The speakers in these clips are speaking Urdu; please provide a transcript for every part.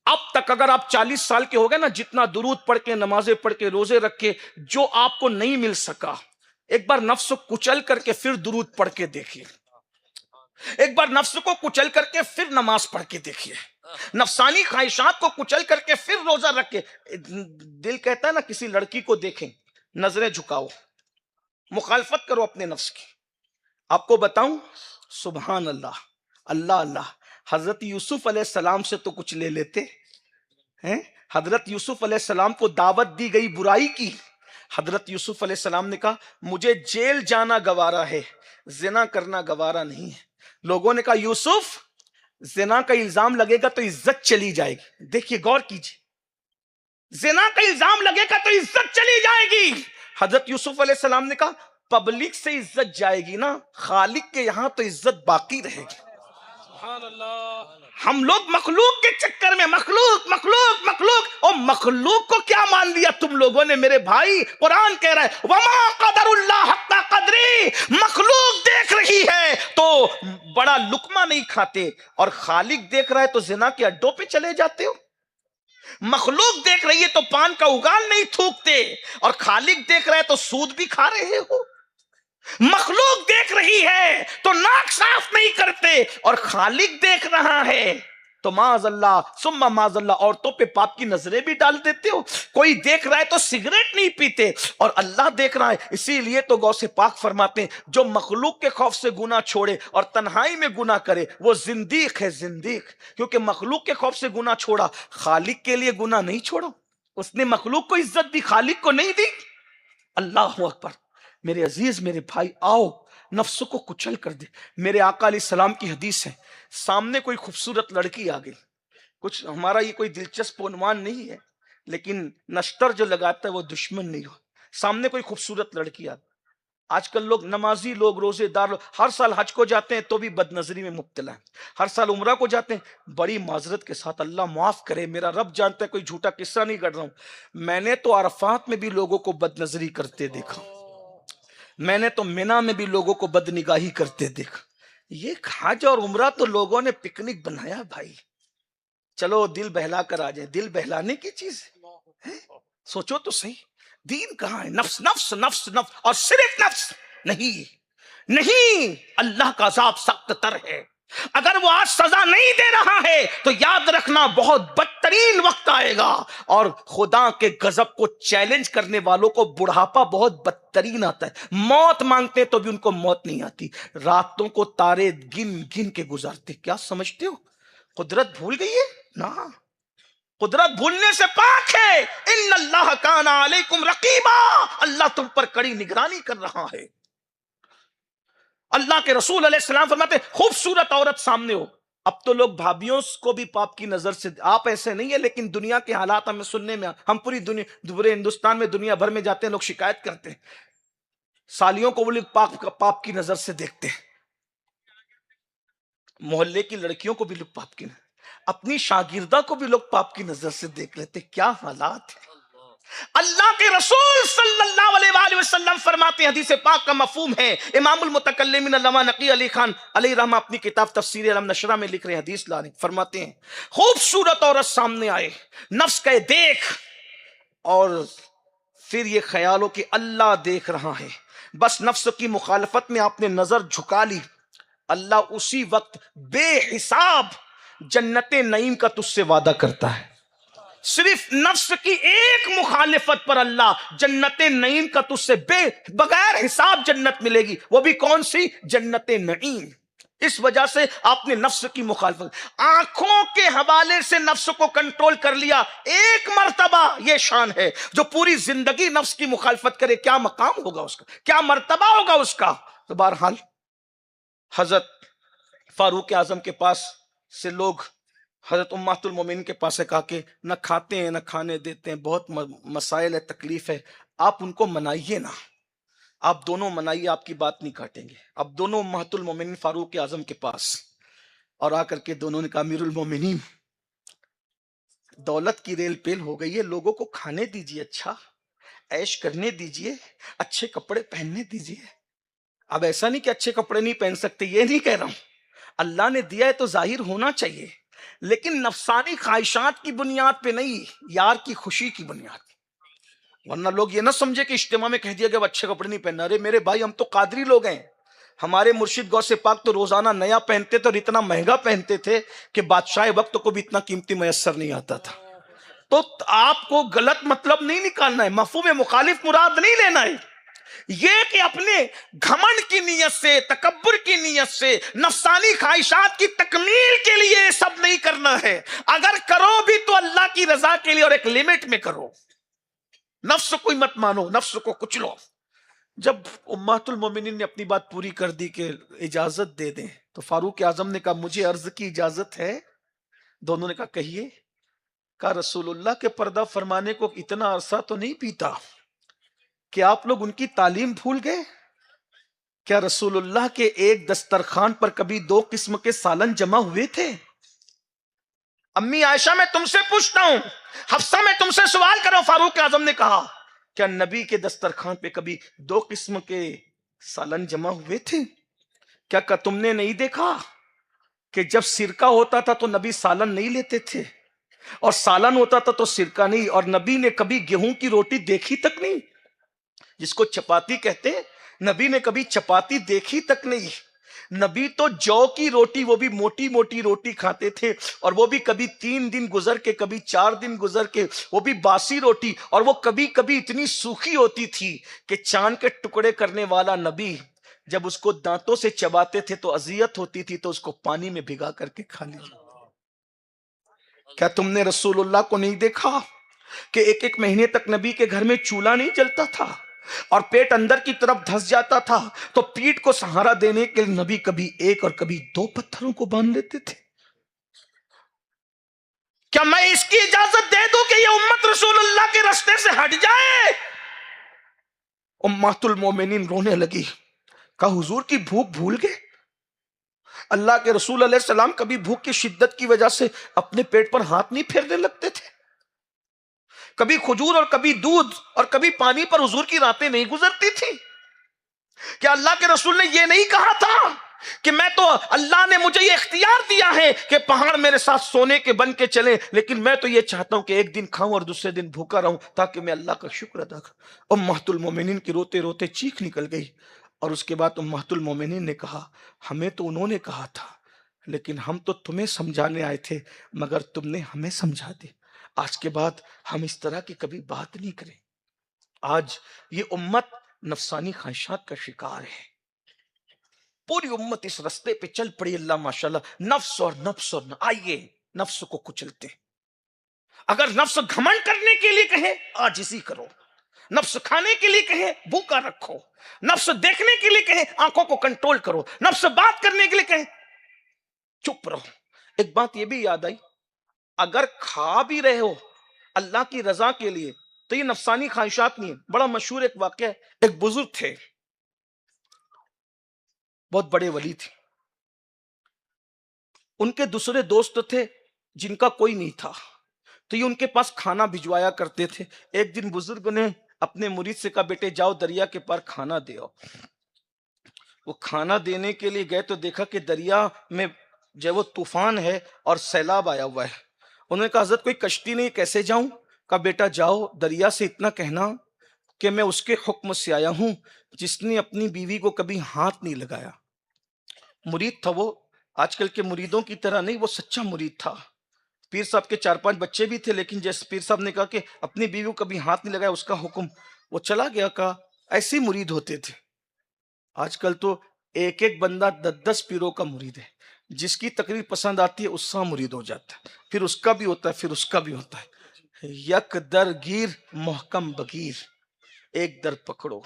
اب تک اگر آپ 40 سال کے ہو گئے نا، جتنا درود پڑھ کے، نمازیں پڑھ کے، روزے رکھ کے جو آپ کو نہیں مل سکا، ایک بار نفس کو کچل کر کے پھر درود پڑھ کے دیکھیے، ایک بار نفس کو کچل کر کے پھر نماز پڑھ کے دیکھیے، نفسانی خواہشات کو کچل کر کے پھر روزہ رکھ کے۔ دل کہتا ہے نا کسی لڑکی کو دیکھیں، نظریں جھکاؤ، مخالفت کرو اپنے نفس کی۔ آپ کو بتاؤں، سبحان اللہ، اللہ اللہ، حضرت یوسف علیہ السلام سے تو کچھ لے لیتے ہیں۔ حضرت یوسف علیہ السلام کو دعوت دی گئی برائی کی، حضرت یوسف علیہ السلام نے کہا مجھے جیل جانا گوارا ہے، زنا کرنا گوارا نہیں ہے۔ لوگوں نے کہا یوسف زنا کا الزام لگے گا تو عزت چلی جائے گی۔ دیکھیے غور کیجیے، زنا کا الزام لگے گا تو عزت چلی جائے گی۔ حضرت یوسف علیہ السلام نے کہا پبلک سے عزت جائے گی نا، خالق کے یہاں تو عزت باقی رہے گی۔ سبحان اللہ۔ ہم لوگ مخلوق کے چکر میں مخلوق مخلوق مخلوق، اور مخلوق کو کیا مان لیا تم لوگوں نے میرے بھائی؟ قرآن کہہ رہا ہے وما قدر اللہ حق قدری، مخلوق دیکھ رہی ہے تو بڑا لقمہ نہیں کھاتے، اور خالق دیکھ رہا ہے تو زنا کے اڈوں پہ چلے جاتے ہو۔ مخلوق دیکھ رہی ہے تو پان کا اگال نہیں تھوکتے، اور خالق دیکھ رہا ہے تو سود بھی کھا رہے ہو۔ مخلوق دیکھ رہی ہے تو ناک صاف نہیں کرتے، اور خالق دیکھ رہا ہے تو معاذ اللہ ثم معاذ اللہ عورتوں پہ پاپ کی نظریں بھی ڈال دیتے ہو۔ کوئی دیکھ رہا ہے تو سگریٹ نہیں پیتے، اور اللہ دیکھ رہا ہے۔ اسی لیے تو غوث پاک فرماتے ہیں جو مخلوق کے خوف سے گناہ چھوڑے اور تنہائی میں گناہ کرے وہ زندیق ہے، زندیق، کیونکہ مخلوق کے خوف سے گناہ چھوڑا، خالق کے لیے گناہ نہیں چھوڑا۔ اس نے مخلوق کو عزت دی، خالق کو نہیں دی۔ اللہ اکبر۔ میرے عزیز، میرے بھائی، آؤ نفس کو کچل کر دے۔ میرے آقا علیہ السلام کی حدیث ہے، سامنے کوئی خوبصورت لڑکی آ گئی، کچھ ہمارا یہ کوئی دلچسپ عنوان نہیں ہے، لیکن نشتر جو لگاتا ہے وہ دشمن نہیں ہو۔ سامنے کوئی خوبصورت لڑکی آ گئی۔ آج کل لوگ نمازی لوگ، روزے دار لوگ، ہر سال حج کو جاتے ہیں تو بھی بد نظری میں مبتلا ہیں، ہر سال عمرہ کو جاتے ہیں بڑی معذرت کے ساتھ، اللہ معاف کرے، میرا رب جانتا ہے کوئی جھوٹا قصہ نہیں کر رہا ہوں، میں نے تو عرفات میں بھی لوگوں کو بد نظری کرتے دیکھا، میں نے تو مینا میں بھی لوگوں کو بد نگاہی کرتے دیکھا۔ یہ حج اور عمرہ تو لوگوں نے پکنک بنایا بھائی، چلو دل بہلا کر آ جائیں، دل بہلانے کی چیز ہے؟ سوچو تو صحیح، دین کہاں ہے؟ نفس نفس نفس نفس، اور صرف نفس نہیں، نہیں، اللہ کا عذاب سخت تر ہے۔ اگر وہ آج سزا نہیں دے رہا ہے تو یاد رکھنا بہت بدترین وقت آئے گا، اور خدا کے غضب کو چیلنج کرنے والوں کو بڑھاپا بہت بدترین آتا ہے۔ موت مانگتے تو بھی ان کو موت نہیں آتی، راتوں کو تارے گن گن کے گزارتے۔ کیا سمجھتے ہو قدرت بھول گئی ہے؟ نا، قدرت بھولنے سے پاک ہے۔ ان اللہ کان علیکم رقیبا، اللہ تم پر کڑی نگرانی کر رہا ہے۔ اللہ کے رسول علیہ السلام فرماتے ہیں خوبصورت عورت سامنے ہو، اب تو لوگ بھابیوں کو بھی پاپ کی نظر سے، آپ ایسے نہیں ہے لیکن دنیا کے حالات ہمیں سننے میں، ہم پوری پورے ہندوستان میں دنیا بھر میں جاتے ہیں، لوگ شکایت کرتے ہیں سالیوں کو وہ لوگ پاپ کی نظر سے دیکھتے ہیں، محلے کی لڑکیوں کو بھی لوگ پاپ کی نظر، اپنی شاگردہ کو بھی لوگ پاپ کی نظر سے دیکھ لیتے۔ کیا حالات ہیں! اللہ کے رسول صلی اللہ علیہ وآلہ وسلم فرماتے ہیں، حدیث پاک کا مفہوم ہے، امام المتکلمین علامہ نقی علی خان علیہ رحمہ اپنی کتاب تفسیر علم نشرہ میں لکھ رہے ہیں، حدیث لا رہے ہیں، فرماتے ہیں خوبصورت عورت سامنے آئے، نفس کہے دیکھ، اور پھر یہ خیال ہو کہ اللہ دیکھ رہا ہے، بس نفس کی مخالفت میں آپ نے نظر جھکا لی، اللہ اسی وقت بے حساب جنت نعیم کا تجھ سے وعدہ کرتا ہے۔ صرف نفس کی ایک مخالفت پر اللہ جنت نعیم کا تجھ سے بغیر حساب جنت ملے گی، وہ بھی کون سی؟ جنت نعیم۔ اس وجہ سے آپ نے نفس کی مخالفت، آنکھوں کے حوالے سے نفس کو کنٹرول کر لیا، ایک مرتبہ یہ شان ہے، جو پوری زندگی نفس کی مخالفت کرے کیا مقام ہوگا اس کا، کیا مرتبہ ہوگا اس کا۔ تو بہرحال حضرت فاروق اعظم کے پاس سے لوگ حضرت امہات المومنین کے پاس سے کہا کہ نہ کھاتے ہیں نہ کھانے دیتے ہیں، بہت مسائل ہے، تکلیف ہے، آپ ان کو منائیے نا، آپ دونوں منائیے، آپ کی بات نہیں کاٹیں گے۔ اب دونوں امہات المومنین فاروق اعظم کے پاس، اور آ کر کے دونوں نے کہا امیر المومنین دولت کی ریل پیل ہو گئی ہے، لوگوں کو کھانے دیجیے، اچھا عیش کرنے دیجیے، اچھے کپڑے پہننے دیجیے۔ اب ایسا نہیں کہ اچھے کپڑے نہیں پہن سکتے، یہ نہیں کہہ رہا ہوں، اللہ نے دیا ہے تو ظاہر ہونا چاہیے، لیکن نفسانی خواہشات کی بنیاد پہ نہیں، یار کی خوشی کی بنیاد پہ۔ ورنہ لوگ یہ نہ سمجھے کہ اجتماع میں کہہ دیا کہ اب اچھے کپڑے نہیں پہننا، ارے میرے بھائی ہم تو قادری لوگ ہیں، ہمارے مرشد غوث پاک تو روزانہ نیا پہنتے تھے اور اتنا مہنگا پہنتے تھے کہ بادشاہ وقت کو بھی اتنا قیمتی میسر نہیں آتا تھا۔ تو آپ کو غلط مطلب نہیں نکالنا ہے، مفہوم مخالف مراد نہیں لینا ہے، یہ کہ اپنے گھمنڈ کی نیت سے، تکبر کی نیت سے، نفسانی خواہشات کی تکمیل کے لیے یہ سب نہیں کرنا ہے۔ اگر کرو بھی تو اللہ کی رضا کے لیے اور ایک لیمٹ میں کرو، نفس کو مت مانو، نفس کو کچلو۔ جب امہات المومنین نے اپنی بات پوری کر دی کہ اجازت دے دیں تو فاروق اعظم نے کہا مجھے عرض کی اجازت ہے؟ دونوں نے کہا کہیے۔ کہا رسول اللہ کے پردہ فرمانے کو اتنا عرصہ تو نہیں پیتا کہ آپ لوگ ان کی تعلیم بھول گئے؟ کیا رسول اللہ کے ایک دسترخوان پر کبھی 2 قسم کے سالن جمع ہوئے تھے؟ امی عائشہ میں تم سے پوچھتا ہوں، حفصہ میں تم سے سوال کرو، فاروق اعظم نے کہا کیا نبی کے دسترخوان پہ کبھی 2 قسم کے سالن جمع ہوئے تھے؟ کیا تم نے نہیں دیکھا کہ جب سرکہ ہوتا تھا تو نبی سالن نہیں لیتے تھے، اور سالن ہوتا تھا تو سرکہ نہیں، اور نبی نے کبھی گیہوں کی روٹی دیکھی تک نہیں، جس کو چپاتی کہتے ہیں، نبی نے کبھی چپاتی دیکھی تک نہیں۔ نبی تو جو کی روٹی، وہ بھی موٹی موٹی روٹی کھاتے تھے، اور وہ بھی کبھی 3 دن گزر کے، کبھی 4 دن گزر کے، وہ بھی باسی روٹی، اور وہ کبھی کبھی اتنی سوکھی ہوتی تھی کہ چاند کے ٹکڑے کرنے والا نبی جب اس کو دانتوں سے چباتے تھے تو اذیت ہوتی تھی تو اس کو پانی میں بھگا کر کے کھا لیا۔ کیا تم نے رسول اللہ کو نہیں دیکھا کہ 1 مہینے تک نبی کے گھر میں چولہا نہیں جلتا تھا اور پیٹ اندر کی طرف دھس جاتا تھا تو پیٹ کو سہارا دینے کے لیے نبی کبھی 1 اور کبھی 2 پتھروں کو باندھ لیتے تھے؟ کیا میں اس کی اجازت دے دوں کہ یہ امت رسول اللہ کے راستے سے ہٹ جائے؟ امہات المومنین رونے لگی، کہا حضور کی بھوک بھول گئے؟ اللہ کے رسول علیہ السلام کبھی بھوک کی شدت کی وجہ سے اپنے پیٹ پر ہاتھ نہیں پھیرنے لگتے تھے؟ کبھی کھجور اور کبھی دودھ اور کبھی پانی پر حضور کی راتیں نہیں گزرتی تھی؟ کیا اللہ کے رسول نے یہ نہیں کہا تھا کہ میں تو، اللہ نے مجھے یہ اختیار دیا ہے کہ پہاڑ میرے ساتھ سونے کے بن کے چلے، لیکن میں تو یہ چاہتا ہوں کہ ایک دن کھاؤں اور دوسرے دن بھوکا رہوں تاکہ میں اللہ کا شکر ادا کروں۔ امہات المومنین کی روتے روتے چیخ نکل گئی، اور اس کے بعد امہات المومنین نے کہا ہمیں تو انہوں نے کہا تھا، لیکن ہم تو تمہیں سمجھانے آئے تھے مگر تم نے ہمیں سمجھا دی، آج کے بعد ہم اس طرح کی کبھی بات نہیں کریں۔ آج یہ امت نفسانی خواہشات کا شکار ہے، پوری امت اس رستے پہ چل پڑی، اللہ ماشاءاللہ، نفس اور نفس اور آئیے نفس کو کچلتے۔ اگر نفس گھمنڈ کرنے کے لیے کہے عاجزی کرو، نفس کھانے کے لیے کہے بھوکا رکھو، نفس دیکھنے کے لیے کہے آنکھوں کو کنٹرول کرو، نفس بات کرنے کے لیے کہے چپ رہو۔ ایک بات یہ بھی یاد آئی، اگر کھا بھی رہے ہو اللہ کی رضا کے لیے تو یہ نفسانی خواہشات نہیں ہے۔ بڑا مشہور ایک واقعہ ہے، ایک بزرگ تھے، بہت بڑے ولی تھے، ان کے دوسرے دوست تھے جن کا کوئی نہیں تھا تو یہ ان کے پاس کھانا بھجوایا کرتے تھے۔ ایک دن بزرگ نے اپنے مرید سے کہا بیٹے جاؤ دریا کے پار کھانا دے آؤ۔ وہ کھانا دینے کے لیے گئے تو دیکھا کہ دریا میں جو وہ طوفان ہے اور سیلاب آیا ہوا ہے۔ انہوں نے کہا حضرت کوئی کشتی نہیں، کیسے جاؤں؟ کہا بیٹا جاؤ، دریا سے اتنا کہنا کہ میں اس کے حکم سے آیا ہوں جس نے اپنی بیوی کو کبھی ہاتھ نہیں لگایا۔ مرید تھا وہ، آج کل کے مریدوں کی طرح نہیں، وہ سچا مرید تھا۔ پیر صاحب کے 4-5 بچے بھی تھے، لیکن جیسے پیر صاحب نے کہا کہ اپنی بیوی کو کبھی ہاتھ نہیں لگایا، اس کا حکم وہ چلا گیا۔ کہا ایسے ہی مرید ہوتے تھے۔ آج کل تو ایک ایک بندہ 10 پیروں کا مرید ہے، جس کی تقریر پسند آتی ہے اس کا مرید ہو جاتا ہے، پھر اس کا بھی ہوتا ہے، پھر اس کا بھی ہوتا ہے۔ یک در گیر محکم بگیر، ایک در پکڑو۔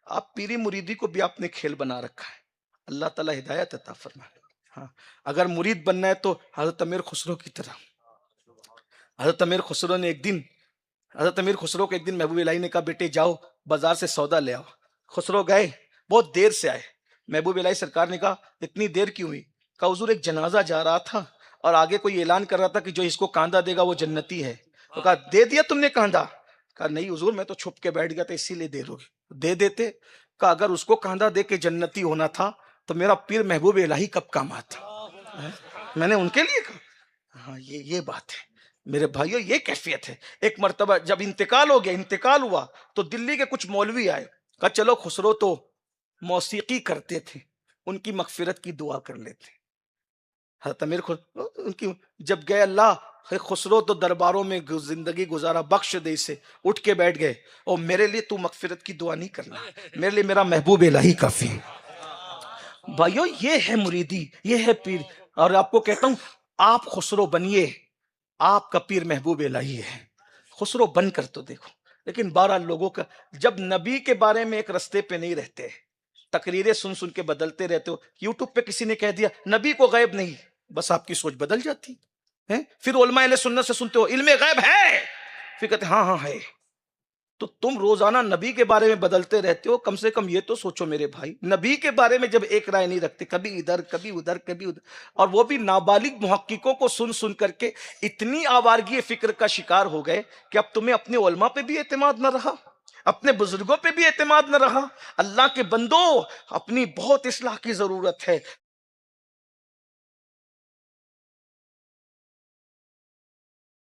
آپ پیری مریدی کو بھی آپ نے کھیل بنا رکھا ہے، اللہ تعالیٰ ہدایت عطا فرمائے۔ ہاں، اگر مرید بننا ہے تو حضرت امیر خسرو کی طرح۔ حضرت امیر خسرو کو ایک دن محبوب الہی نے کہا بیٹے جاؤ بازار سے سودا لے آؤ۔ خسرو گئے، بہت دیر سے آئے۔ محبوب الہی سرکار نے کہا اتنی دیر کیوں ہوئی؟ کہا حضور ایک جنازہ جا رہا تھا اور آگے کوئی اعلان کر رہا تھا کہ جو اس کو کاندھا دے گا وہ جنتی ہے۔ تو کہا دے دیا تم نے کاندھا؟ کہا نہیں حضور میں تو چھپ کے بیٹھ گیا تھا اسی لیے دیر ہو گئی۔ دے دیتے؟ کہا اگر اس کو کاندھا دے کے جنتی ہونا تھا تو میرا پیر محبوب الہی کب کام آتا؟ میں نے ان کے لیے کہا ہاں یہ بات ہے میرے بھائیو، یہ کیفیت ہے۔ ایک مرتبہ جب انتقال ہو گیا، انتقال ہوا تو دلی کے کچھ مولوی آئے، کہا چلو خسرو تو موسیقی کرتے تھے، ان کی مغفرت کی دعا کر لیتے۔ حضرت امیر ان کی جب گئے، اللہ خسرو تو درباروں میں زندگی گزارا، بخش دے اسے، اٹھ کے بیٹھ گئے، اور میرے لیے تو مغفرت کی دعا نہیں کرنا، میرے لیے میرا محبوب الہی کافی ہے۔ بھائیو یہ ہے مریدی، یہ ہے پیر۔ اور آپ کو کہتا ہوں آپ خسرو بنیے، آپ کا پیر محبوب الہی ہے، خسرو بن کر تو دیکھو۔ لیکن 12 لوگوں کا جب نبی کے بارے میں ایک رستے پہ نہیں رہتے، تقریریں سن سن کے بدلتے رہتے ہو، یوٹیوب پہ کسی نے کہہ دیا نبی کو غیب نہیں، بس آپ کی سوچ بدل جاتی ہے۔ پھر علماء اہل سنت سے سنتے ہو علم غیب ہے، پھر کہتے ہاں ہاں ہے۔ تو تم روزانہ نبی کے بارے میں بدلتے رہتے ہو، کم سے کم یہ تو سوچو میرے بھائی، نبی کے بارے میں جب ایک رائے نہیں رکھتے، کبھی ادھر کبھی ادھر کبھی ادھر، اور وہ بھی نابالغ محققوں کو سن سن کر کے اتنی آوارگی فکر کا شکار ہو گئے کہ اب تمہیں اپنے علماء پہ بھی اعتماد نہ رہا، اپنے بزرگوں پہ بھی اعتماد نہ رہا۔ اللہ کے بندو، اپنی بہت اصلاح کی ضرورت ہے۔